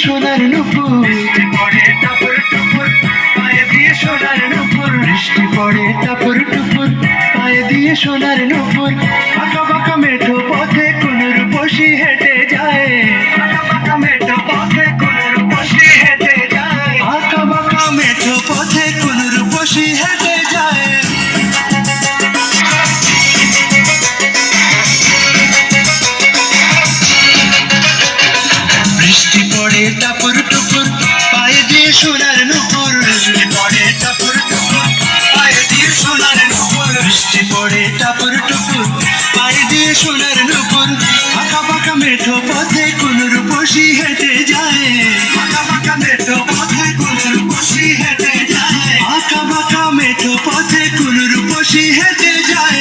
সোনার নুপুর, বৃষ্টি পড়ে টাপুর টুপুর পায়ে দিয়ে সোনার নুপুর, বৃষ্টি পড়ে টাপুর টুপুর পায়ে দিয়ে সোনার নুপুর। বাঁকা বাঁকা মেঠো পথে কোন রূপসী হেঁটে যায়, বাঁকা বাঁকা মেঠো পথে কোন রূপসী হেঁটে যায়, বাঁকা বাঁকা মেঠো পথে কোন রূপসী হেঁটে যায়। বৃষ্টি পড়ে টাপুর টুপুর পায়ে দিয়ে সোনার নুপুর, বৃষ্টি পড়ে টাপুর টুপুর পায়ে দিয়ে সোনার নুপুর, বৃষ্টি পড়ে টাপুর টুপুর পায়ে দিয়ে সোনার নুপুর। বাঁকা বাঁকা মেঠো পথে কোন রূপসী হেঁটে যায়, বাঁকা বাঁকা মেঠো পথে কোন রূপসী হেঁটে যায়, বাঁকা বাঁকা মেঠো পথে কোন রূপসী হেঁটে যায়।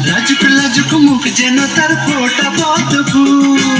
লাজুক লাজুক মুখ যেন তার ফোটা পদ্ম ফুল,